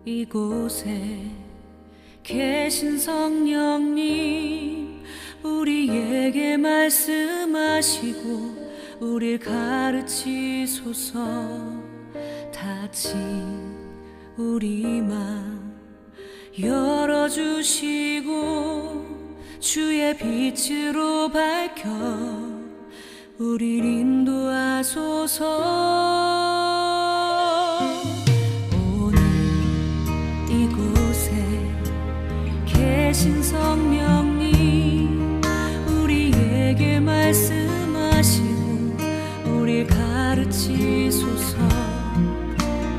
이곳에 계신 성령님, 우리에게 말씀하시고 우릴 가르치소서. 닫힌 우리 맘 열어주시고 주의 빛으로 밝혀 우릴 인도하소서. 오늘 이곳에 계신 성령님, 우리에게 말씀하시고 우릴 가르치소서.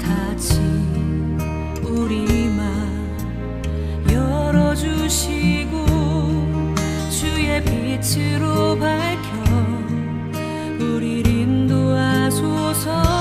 닫힌 우리 맘 열어주시고 주의 빛으로 밝혀 우릴 인도하소서.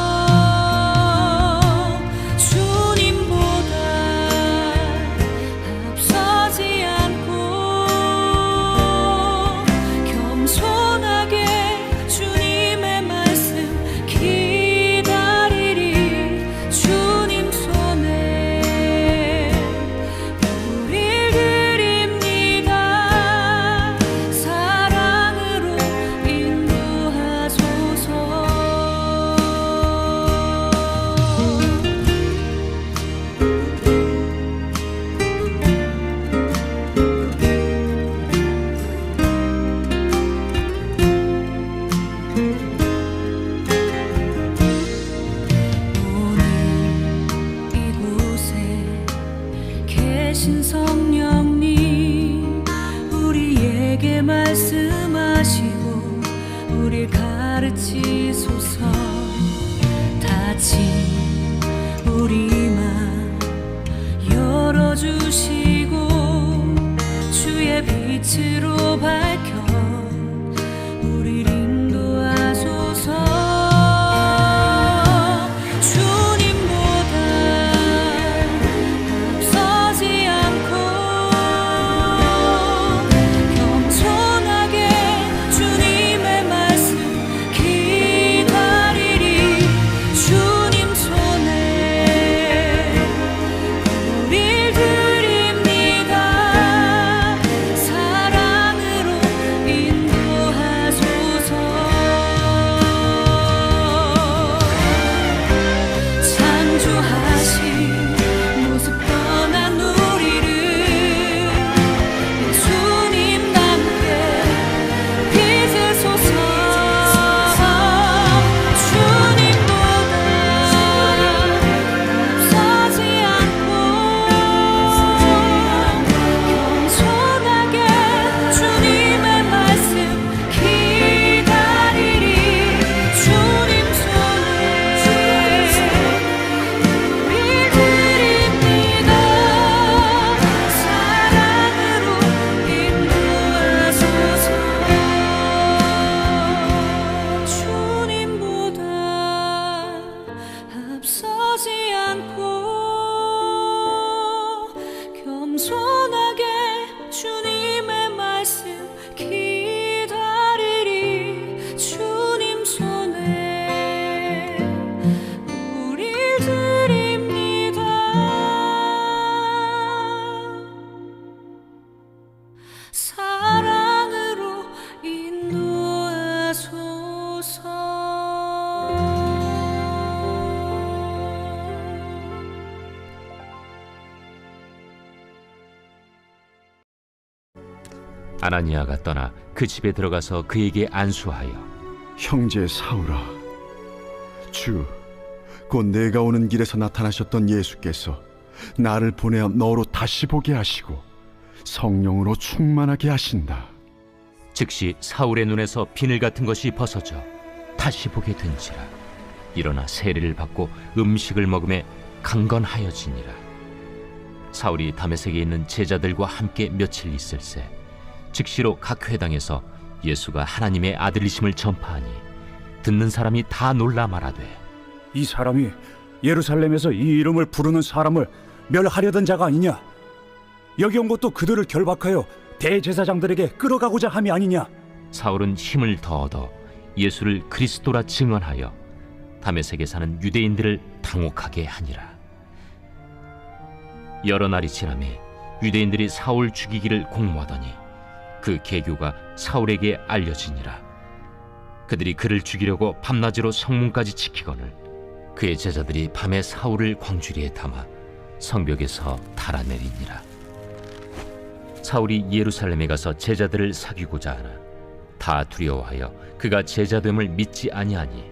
성령님, 우리에게 말씀하시고 우릴 가르치소서. 닫힌 우리 맘 열어주시고 주의 빛으로 밝혀 우릴 인도하소서. 사랑으로 인도하소서. 아나니아가 떠나 그 집에 들어가서 그에게 안수하여, 형제 사울아, 주 곧 내가 오는 길에서 나타나셨던 예수께서 나를 보내어 너로 다시 보게 하시고 성령으로 충만하게 하신다. 즉시 사울의 눈에서 비늘 같은 것이 벗어져 다시 보게 된지라. 일어나 세례를 받고 음식을 먹음에 강건하여지니라. 사울이 다메섹에 있는 제자들과 함께 며칠 있을새 즉시로 각 회당에서 예수가 하나님의 아들이심을 전파하니 듣는 사람이 다 놀라 말하되, 이 사람이 예루살렘에서 이 이름을 부르는 사람을 멸하려던 자가 아니냐? 여기 온 것도 그들을 결박하여 대제사장들에게 끌어가고자 함이 아니냐? 사울은 힘을 더 얻어 예수를 그리스도라 증언하여 다메섹에 사는 유대인들을 당혹하게 하니라. 여러 날이 지나매 유대인들이 사울 죽이기를 공모하더니 그 계교가 사울에게 알려지니라. 그들이 그를 죽이려고 밤낮으로 성문까지 지키거늘 그의 제자들이 밤에 사울을 광주리에 담아 성벽에서 달아내리니라. 사울이 예루살렘에 가서 제자들을 사귀고자 하나 다 두려워하여 그가 제자됨을 믿지 아니하니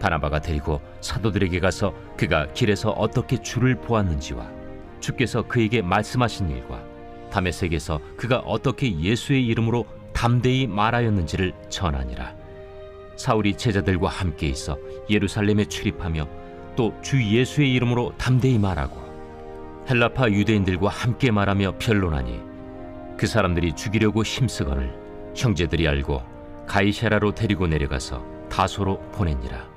바나바가 데리고 사도들에게 가서 그가 길에서 어떻게 주를 보았는지와 주께서 그에게 말씀하신 일과 다메섹에서 그가 어떻게 예수의 이름으로 담대히 말하였는지를 전하니라. 사울이 제자들과 함께 있어 예루살렘에 출입하며 또 주 예수의 이름으로 담대히 말하고 헬라파 유대인들과 함께 말하며 변론하니 그 사람들이 죽이려고 힘쓰거늘 형제들이 알고 가이사랴로 데리고 내려가서 다소로 보내니라.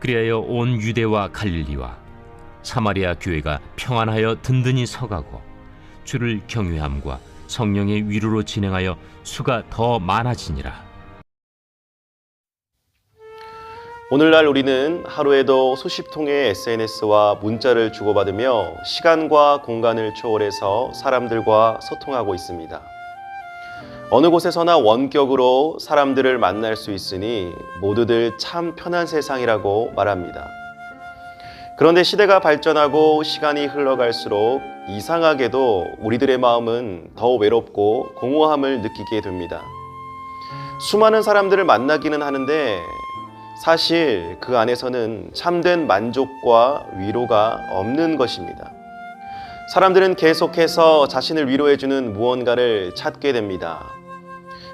그리하여 온 유대와 갈릴리와 사마리아 교회가 평안하여 든든히 서가고 주를 경외함과 성령의 위로로 진행하여 수가 더 많아지니라. 오늘날 우리는 하루에도 수십 통의 SNS와 문자를 주고받으며 시간과 공간을 초월해서 사람들과 소통하고 있습니다. 어느 곳에서나 원격으로 사람들을 만날 수 있으니 모두들 참 편한 세상이라고 말합니다. 그런데 시대가 발전하고 시간이 흘러갈수록 이상하게도 우리들의 마음은 더 외롭고 공허함을 느끼게 됩니다. 수많은 사람들을 만나기는 하는데 사실 그 안에서는 참된 만족과 위로가 없는 것입니다. 사람들은 계속해서 자신을 위로해주는 무언가를 찾게 됩니다.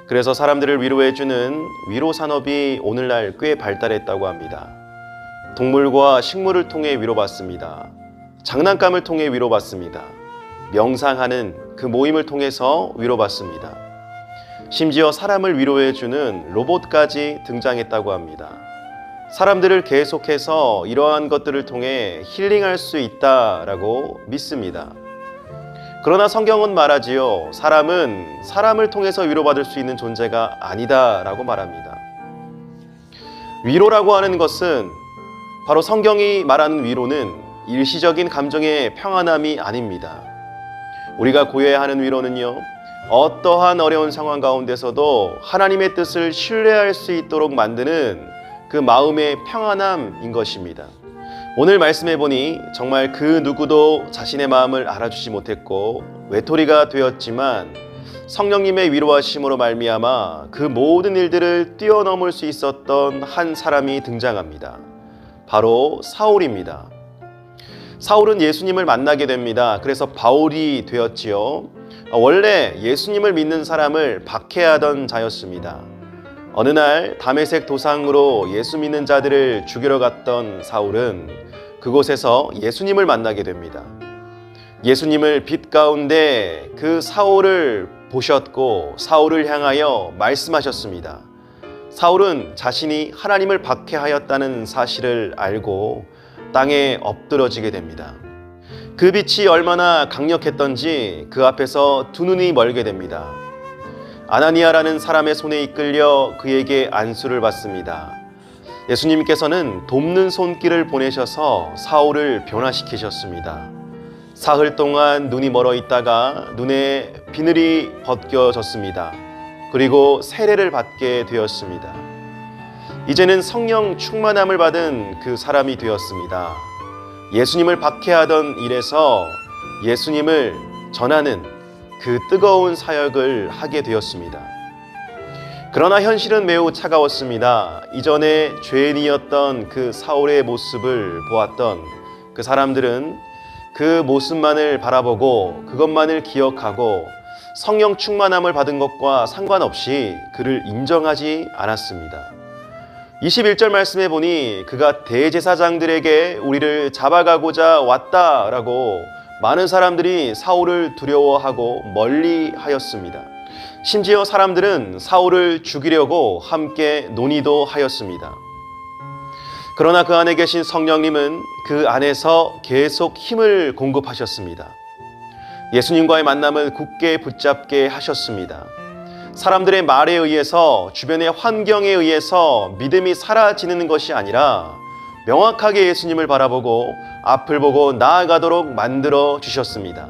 그래서 사람들을 위로해주는 위로 산업이 오늘날 꽤 발달했다고 합니다. 동물과 식물을 통해 위로받습니다. 장난감을 통해 위로받습니다. 명상하는 그 모임을 통해서 위로받습니다. 심지어 사람을 위로해주는 로봇까지 등장했다고 합니다. 사람들을 계속해서 이러한 것들을 통해 힐링할 수 있다라고 믿습니다. 그러나 성경은 말하지요. 사람은 사람을 통해서 위로받을 수 있는 존재가 아니다라고 말합니다. 위로라고 하는 것은 바로 성경이 말하는 위로는 일시적인 감정의 평안함이 아닙니다. 우리가 구해야 하는 위로는요, 어떠한 어려운 상황 가운데서도 하나님의 뜻을 신뢰할 수 있도록 만드는 그 마음의 평안함인 것입니다. 오늘 말씀해 보니 정말 그 누구도 자신의 마음을 알아주지 못했고 외톨이가 되었지만 성령님의 위로하심으로 말미암아 그 모든 일들을 뛰어넘을 수 있었던 한 사람이 등장합니다. 바로 사울입니다. 사울은 예수님을 만나게 됩니다. 그래서 바울이 되었지요. 원래 예수님을 믿는 사람을 박해하던 자였습니다. 어느 날 다메섹 도상으로 예수 믿는 자들을 죽이러 갔던 사울은 그곳에서 예수님을 만나게 됩니다. 예수님을 빛 가운데 그 사울을 보셨고 사울을 향하여 말씀하셨습니다. 사울은 자신이 하나님을 박해하였다는 사실을 알고 땅에 엎드러지게 됩니다. 그 빛이 얼마나 강력했던지 그 앞에서 두 눈이 멀게 됩니다. 아나니아라는 사람의 손에 이끌려 그에게 안수를 받습니다. 예수님께서는 돕는 손길을 보내셔서 사울을 변화시키셨습니다. 사흘 동안 눈이 멀어 있다가 눈에 비늘이 벗겨졌습니다. 그리고 세례를 받게 되었습니다. 이제는 성령 충만함을 받은 그 사람이 되었습니다. 예수님을 박해하던 일에서 예수님을 전하는 그 뜨거운 사역을 하게 되었습니다. 그러나 현실은 매우 차가웠습니다. 이전에 죄인이었던 그 사울의 모습을 보았던 그 사람들은 그 모습만을 바라보고 그것만을 기억하고 성령 충만함을 받은 것과 상관없이 그를 인정하지 않았습니다. 21절 말씀에 보니 그가 대제사장들에게 우리를 잡아가고자 왔다라고 많은 사람들이 사울을 두려워하고 멀리하였습니다. 심지어 사람들은 사울을 죽이려고 함께 논의도 하였습니다. 그러나 그 안에 계신 성령님은 그 안에서 계속 힘을 공급하셨습니다. 예수님과의 만남을 굳게 붙잡게 하셨습니다. 사람들의 말에 의해서 주변의 환경에 의해서 믿음이 사라지는 것이 아니라 명확하게 예수님을 바라보고 앞을 보고 나아가도록 만들어 주셨습니다.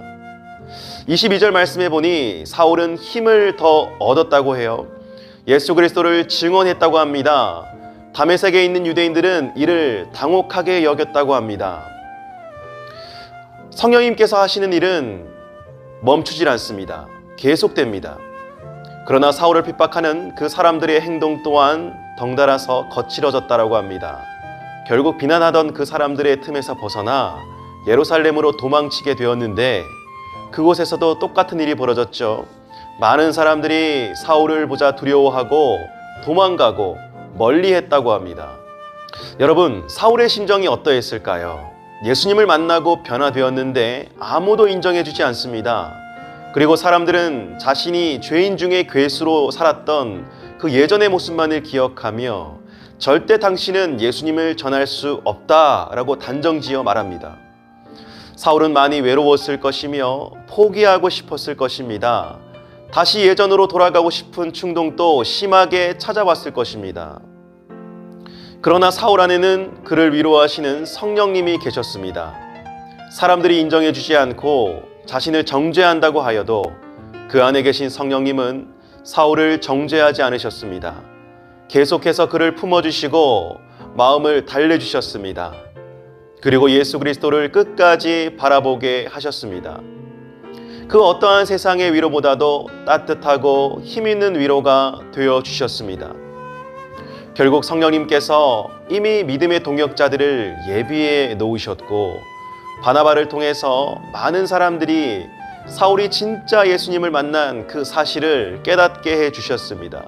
22절 말씀에 보니 사울은 힘을 더 얻었다고 해요. 예수 그리스도를 증언했다고 합니다. 다메섹에 있는 유대인들은 이를 당혹하게 여겼다고 합니다. 성령님께서 하시는 일은 멈추질 않습니다. 계속됩니다. 그러나 사울을 핍박하는 그 사람들의 행동 또한 덩달아서 거칠어졌다고 합니다. 결국 비난하던 그 사람들의 틈에서 벗어나 예루살렘으로 도망치게 되었는데 그곳에서도 똑같은 일이 벌어졌죠. 많은 사람들이 사울을 보자 두려워하고 도망가고 멀리했다고 합니다. 여러분, 사울의 심정이 어떠했을까요? 예수님을 만나고 변화되었는데 아무도 인정해주지 않습니다. 그리고 사람들은 자신이 죄인 중에 괴수로 살았던 그 예전의 모습만을 기억하며 절대 당신은 예수님을 전할 수 없다라고 단정지어 말합니다. 사울은 많이 외로웠을 것이며 포기하고 싶었을 것입니다. 다시 예전으로 돌아가고 싶은 충동도 심하게 찾아왔을 것입니다. 그러나 사울 안에는 그를 위로하시는 성령님이 계셨습니다. 사람들이 인정해주지 않고 자신을 정죄한다고 하여도 그 안에 계신 성령님은 사울을 정죄하지 않으셨습니다. 계속해서 그를 품어주시고 마음을 달래주셨습니다. 그리고 예수 그리스도를 끝까지 바라보게 하셨습니다. 그 어떠한 세상의 위로보다도 따뜻하고 힘있는 위로가 되어주셨습니다. 결국 성령님께서 이미 믿음의 동역자들을 예비해 놓으셨고 바나바를 통해서 많은 사람들이 사울이 진짜 예수님을 만난 그 사실을 깨닫게 해주셨습니다.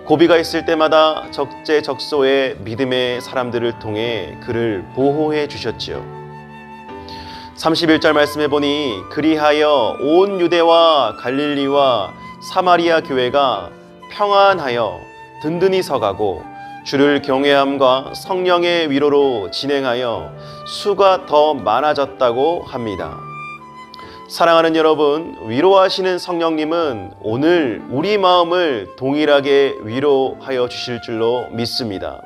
고비가 있을 때마다 적재적소의 믿음의 사람들을 통해 그를 보호해 주셨지요. 31절 말씀해 보니 그리하여 온 유대와 갈릴리와 사마리아 교회가 평안하여 든든히 서가고 주를 경외함과 성령의 위로로 진행하여 수가 더 많아졌다고 합니다. 사랑하는 여러분, 위로하시는 성령님은 오늘 우리 마음을 동일하게 위로하여 주실 줄로 믿습니다.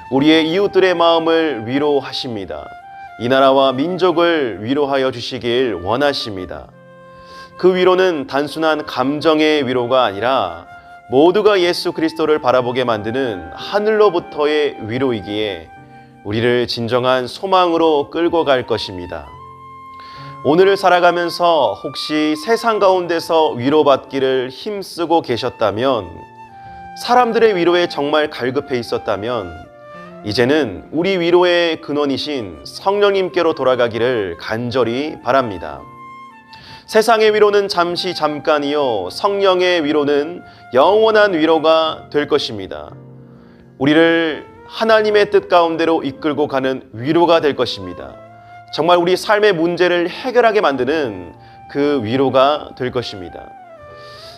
우리의 이웃들의 마음을 위로하십니다. 이 나라와 민족을 위로하여 주시길 원하십니다. 그 위로는 단순한 감정의 위로가 아니라 모두가 예수 그리스도를 바라보게 만드는 하늘로부터의 위로이기에 우리를 진정한 소망으로 끌고 갈 것입니다. 오늘을 살아가면서 혹시 세상 가운데서 위로받기를 힘쓰고 계셨다면, 사람들의 위로에 정말 갈급해 있었다면 이제는 우리 위로의 근원이신 성령님께로 돌아가기를 간절히 바랍니다. 세상의 위로는 잠시 잠깐이요 성령의 위로는 영원한 위로가 될 것입니다. 우리를 하나님의 뜻 가운데로 이끌고 가는 위로가 될 것입니다. 정말 우리 삶의 문제를 해결하게 만드는 그 위로가 될 것입니다.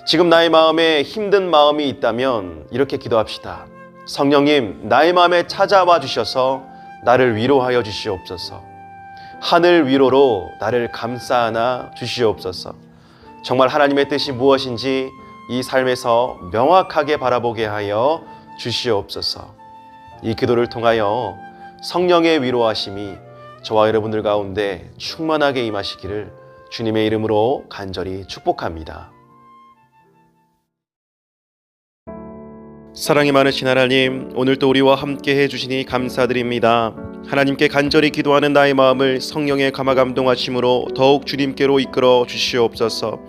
지금 나의 마음에 힘든 마음이 있다면 이렇게 기도합시다. 성령님, 나의 마음에 찾아와 주셔서 나를 위로하여 주시옵소서. 하늘 위로로 나를 감싸 안아 주시옵소서. 정말 하나님의 뜻이 무엇인지 이 삶에서 명확하게 바라보게 하여 주시옵소서. 이 기도를 통하여 성령의 위로하심이 저와 여러분들 가운데 충만하게 임하시기를 주님의 이름으로 간절히 축복합니다. 사랑이 많으신 하나님, 오늘도 우리와 함께 해주시니 감사드립니다. 하나님께 간절히 기도하는 나의 마음을 성령의 감화 감동하심으로 더욱 주님께로 이끌어 주시옵소서.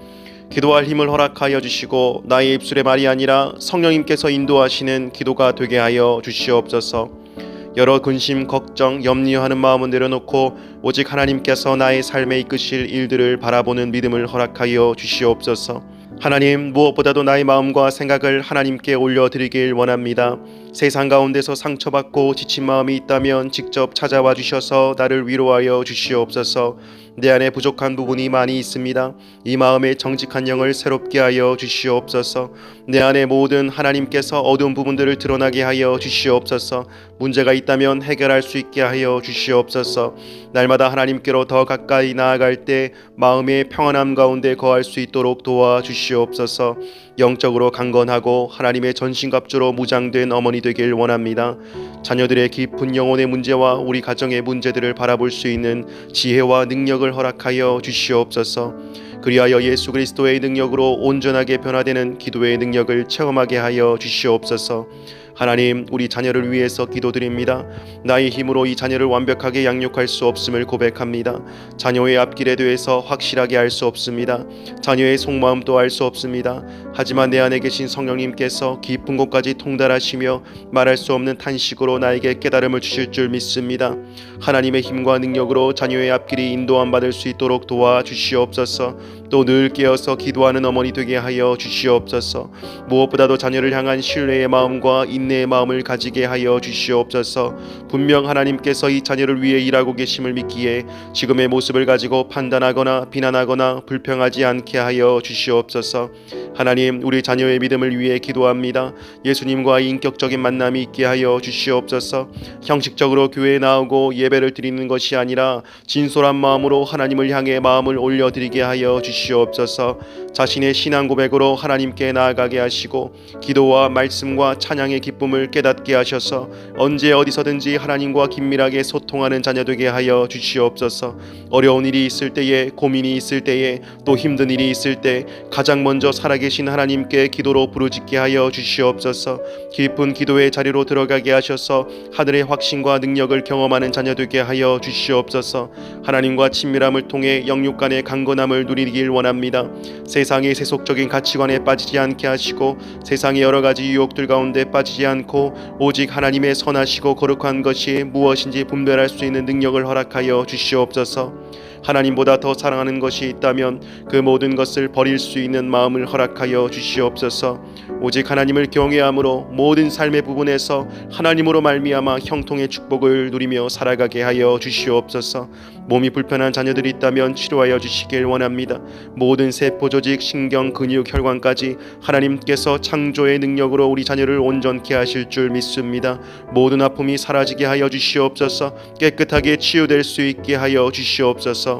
기도할 힘을 허락하여 주시고 나의 입술의 말이 아니라 성령님께서 인도하시는 기도가 되게 하여 주시옵소서. 여러 근심, 걱정, 염려하는 마음은 내려놓고 오직 하나님께서 나의 삶에 이끄실 일들을 바라보는 믿음을 허락하여 주시옵소서. 하나님, 무엇보다도 나의 마음과 생각을 하나님께 올려드리길 원합니다. 세상 가운데서 상처받고 지친 마음이 있다면 직접 찾아와 주셔서 나를 위로하여 주시옵소서. 내 안에 부족한 부분이 많이 있습니다. 이 마음의 정직한 영을 새롭게 하여 주시옵소서. 내 안에 모든 하나님께서 어두운 부분들을 드러나게 하여 주시옵소서. 문제가 있다면 해결할 수 있게 하여 주시옵소서. 날마다 하나님께로 더 가까이 나아갈 때 마음의 평안함 가운데 거할 수 있도록 도와주시옵소서. 영적으로 강건하고 하나님의 전신갑주로 무장된 어머니 되길 원합니다. 자녀들의 깊은 영혼의 문제와 우리 가정의 문제들을 바라볼 수 있는 지혜와 능력을 허락하여 주시옵소서. 그리하여 예수 그리스도의 능력으로 온전하게 변화되는 기도의 능력을 체험하게 하여 주시옵소서. 하나님, 우리 자녀를 위해서 기도드립니다. 나의 힘으로 이 자녀를 완벽하게 양육할 수 없음을 고백합니다. 자녀의 앞길에 대해서 확실하게 알 수 없습니다. 자녀의 속마음도 알 수 없습니다. 하지만 내 안에 계신 성령님께서 깊은 곳까지 통달하시며 말할 수 없는 탄식으로 나에게 깨달음을 주실 줄 믿습니다. 하나님의 힘과 능력으로 자녀의 앞길이 인도함 받을 수 있도록 도와주시옵소서. 또 늘 깨어서 기도하는 어머니 되게 하여 주시옵소서. 무엇보다도 자녀를 향한 신뢰의 마음과 인내의 마음을 가지게 하여 주시옵소서. 분명 하나님께서 이 자녀를 위해 일하고 계심을 믿기에 지금의 모습을 가지고 판단하거나 비난하거나 불평하지 않게 하여 주시옵소서. 하나님, 우리 자녀의 믿음을 위해 기도합니다. 예수님과의 인격적인 만남이 있게 하여 주시옵소서. 형식적으로 교회에 나오고 예배를 드리는 것이 아니라 진솔한 마음으로 하나님을 향해 마음을 올려드리게 하여 주시옵소서. 자신의 신앙 고백으로 하나님께 나아가게 하시고 기도와 말씀과 찬양의 기쁨을 깨닫게 하셔서 언제 어디서든지 하나님과 긴밀하게 소통하는 자녀 되게 하여 주시옵소서. 어려운 일이 있을 때에, 고민이 있을 때에, 또 힘든 일이 있을 때 가장 먼저 살아계신 하나님께 기도로 부르짖게 하여 주시옵소서. 깊은 기도의 자리로 들어가게 하셔서 하늘의 확신과 능력을 경험하는 자녀 되게 하여 주시옵소서. 하나님과 친밀함을 통해 영육 간의 강건함을 누리길 원합니다. 세상의 세속적인 가치관에 빠지지 않게 하시고 세상의 여러 가지 유혹들 가운데 빠지지 않고 오직 하나님의 선하시고 거룩한 것이 무엇인지 분별할 수 있는 능력을 허락하여 주시옵소서. 하나님보다 더 사랑하는 것이 있다면 그 모든 것을 버릴 수 있는 마음을 허락하여 주시옵소서. 오직 하나님을 경외함으로 모든 삶의 부분에서 하나님으로 말미암아 형통의 축복을 누리며 살아가게 하여 주시옵소서. 몸이 불편한 자녀들이 있다면 치료하여 주시길 원합니다. 모든 세포 조직, 신경, 근육, 혈관까지 하나님께서 창조의 능력으로 우리 자녀를 온전케 하실 줄 믿습니다. 모든 아픔이 사라지게 하여 주시옵소서. 깨끗하게 치유될 수 있게 하여 주시옵소서.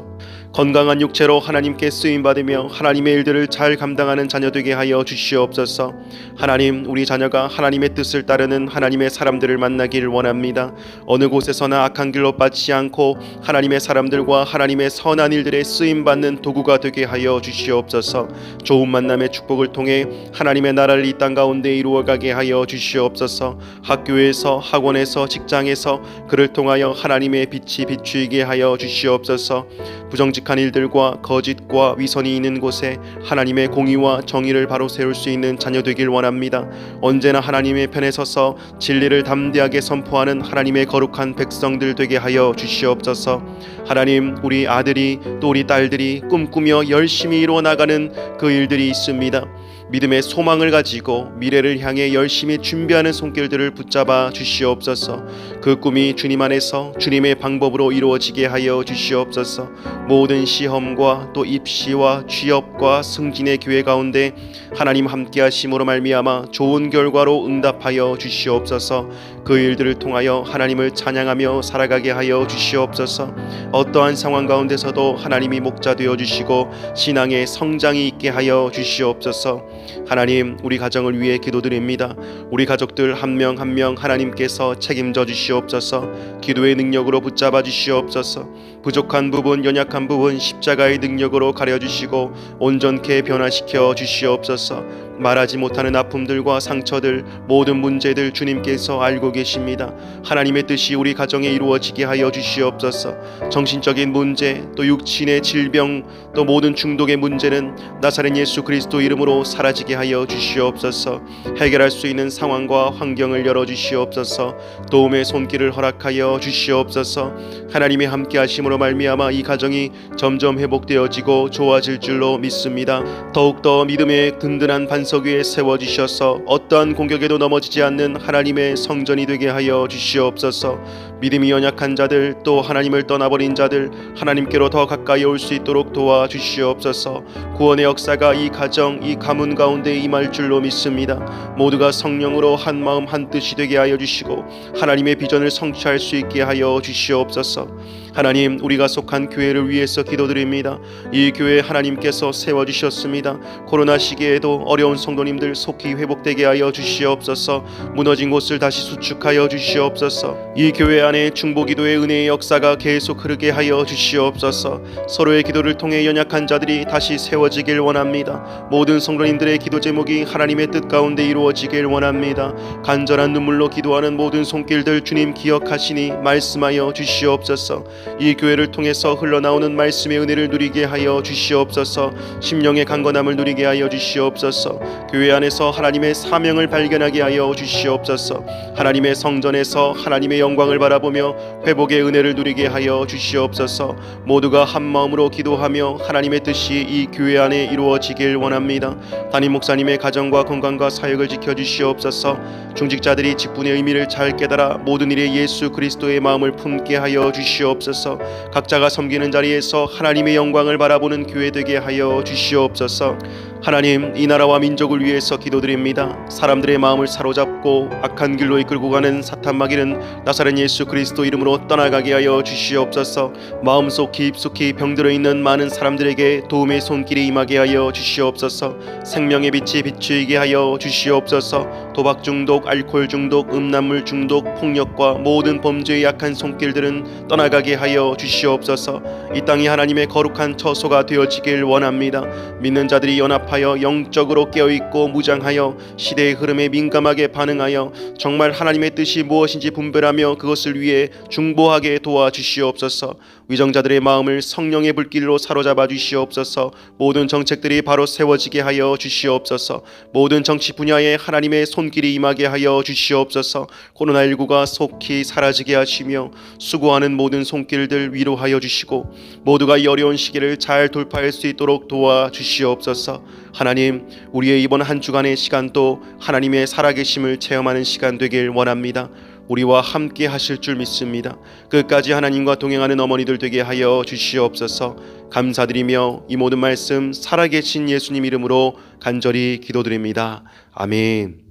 건강한 육체로 하나님께 쓰임받으며 하나님의 일들을 잘 감당하는 자녀 되게 하여 주시옵소서. 하나님, 우리 자녀가 하나님의 뜻을 따르는 하나님의 사람들을 만나길 원합니다. 어느 곳에서나 악한 길로 빠지지 않고 하나님의 사람들과 하나님의 선한 일들에 쓰임받는 도구가 되게 하여 주시옵소서. 좋은 만남의 축복을 통해 하나님의 나라를 이 땅 가운데 이루어가게 하여 주시옵소서. 학교에서, 학원에서, 직장에서 그를 통하여 하나님의 빛이 비추이게 하여 주시옵소서. 부정직한 일들과 거짓과 위선이 있는 곳에 하나님의 공의와 정의를 바로 세울 수 있는 자녀 되길 원합니다. 언제나 하나님의 편에 서서 진리를 담대하게 선포하는 하나님의 거룩한 백성들 되게 하여 주시옵소서. 하나님, 우리 아들이 또 우리 딸들이 꿈꾸며 열심히 이루어 나가는 그 일들이 있습니다. 믿음의 소망을 가지고 미래를 향해 열심히 준비하는 손길들을 붙잡아 주시옵소서. 그 꿈이 주님 안에서 주님의 방법으로 이루어지게 하여 주시옵소서. 모든 시험과 또 입시와 취업과 승진의 기회 가운데 하나님 함께 하심으로 말미암아 좋은 결과로 응답하여 주시옵소서. 그 일들을 통하여 하나님을 찬양하며 살아가게 하여 주시옵소서. 어떠한 상황 가운데서도 하나님이 목자 되어 주시고 신앙의 성장이 있게 하여 주시옵소서. 하나님, 우리 가정을 위해 기도드립니다. 우리 가족들 한 명 한 명 하나님께서 책임져 주시옵소서. 기도의 능력으로 붙잡아 주시옵소서. 부족한 부분, 연약한 부분 십자가의 능력으로 가려주시고 온전케 변화시켜 주시옵소서. 말하지 못하는 아픔들과 상처들, 모든 문제들 주님께서 알고 계십니다. 하나님의 뜻이 우리 가정에 이루어지게 하여 주시옵소서. 정신적인 문제, 또 육신의 질병, 또 모든 중독의 문제는 나사렛 예수 그리스도 이름으로 사라지게 하여 주시옵소서. 해결할 수 있는 상황과 환경을 열어주시옵소서. 도움의 손길을 허락하여 주시옵소서. 하나님의 함께 하심으로 말미암아 이 가정이 점점 회복되어지고 좋아질 줄로 믿습니다. 더욱더 믿음의 든든한 반석 위에 세워주셔서 어떠한 공격에도 넘어지지 않는 하나님의 성전이 되게 하여 주시옵소서. 믿음이 연약한 자들, 또 하나님을 떠나버린 자들, 하나님께로 더 가까이 올 수 있도록 도와주시옵소서. 구원의 역사가 이 가정, 이 가문 가운데 임할 줄로 믿습니다. 모두가 성령으로 한 마음 한 뜻이 되게 하여 주시고 하나님의 비전을 성취할 수 있게 하여 주시옵소서. 하나님, 우리가 속한 교회를 위해서 기도드립니다. 이 교회 하나님께서 세워주셨습니다. 코로나 시기에도 어려운 성도님들 속히 회복되게 하여 주시옵소서. 무너진 곳을 다시 수축하여 주시옵소서. 이 교회 안에 중보기도의 은혜의 역사가 계속 흐르게 하여 주시옵소서. 서로의 기도를 통해 연약한 자들이 다시 세워지길 원합니다. 모든 성도님들의 기도 제목이 하나님의 뜻 가운데 이루어지길 원합니다. 간절한 눈물로 기도하는 모든 손길들 주님 기억하시니 말씀하여 주시옵소서. 이 교회를 통해서 흘러나오는 말씀의 은혜를 누리게 하여 주시옵소서. 심령의 강건함을 누리게 하여 주시옵소서. 교회 안에서 하나님의 사명을 발견하게 하여 주시옵소서. 하나님의 성전에서 하나님의 영광을 바라보며 회복의 은혜를 누리게 하여 주시옵소서. 모두가 한 마음으로 기도하며 하나님의 뜻이 이 교회 안에 이루어지길 원합니다. 담임 목사님의 가정과 건강과 사역을 지켜주시옵소서. 중직자들이 직분의 의미를 잘 깨달아 모든 일에 예수 그리스도의 마음을 품게 하여 주시옵소서. 각자가 섬기는 자리에서 하나님의 영광을 바라보는 교회 되게 하여 주시옵소서. 하나님, 이 나라와 민족을 위해서 기도드립니다. 사람들의 마음을 사로잡고 악한 길로 이끌고 가는 사탄 마귀는 나사렛 예수 그리스도 이름으로 떠나가게 하여 주시옵소서. 마음속 깊숙이 병들어 있는 많은 사람들에게 도움의 손길이 임하게 하여 주시옵소서. 생명의 빛이 비추이게 하여 주시옵소서. 도박 중독, 알코올 중독, 음란물 중독, 폭력과 모든 범죄의 약한 손길들은 떠나가게 하여 주시옵소서. 이 땅이 하나님의 거룩한 처소가 되어지길 원합니다. 믿는 자들이 연합하여 영적으로 깨어있고 무장하여 시대의 흐름에 민감하게 반응하여 정말 하나님의 뜻이 무엇인지 분별하며 그것을 위해 중보하게 도와주시옵소서. 위정자들의 마음을 성령의 불길로 사로잡아 주시옵소서. 모든 정책들이 바로 세워지게 하여 주시옵소서. 모든 정치 분야에 하나님의 손길이 임하게 하여 주시옵소서. 코로나19가 속히 사라지게 하시며 수고하는 모든 손길들 위로하여 주시고 모두가 이 어려운 시기를 잘 돌파할 수 있도록 도와주시옵소서. 하나님, 우리의 이번 한 주간의 시간도 하나님의 살아계심을 체험하는 시간 되길 원합니다. 우리와 함께 하실 줄 믿습니다. 끝까지 하나님과 동행하는 어머니들 되게 하여 주시옵소서. 감사드리며 이 모든 말씀 살아계신 예수님 이름으로 간절히 기도드립니다. 아멘.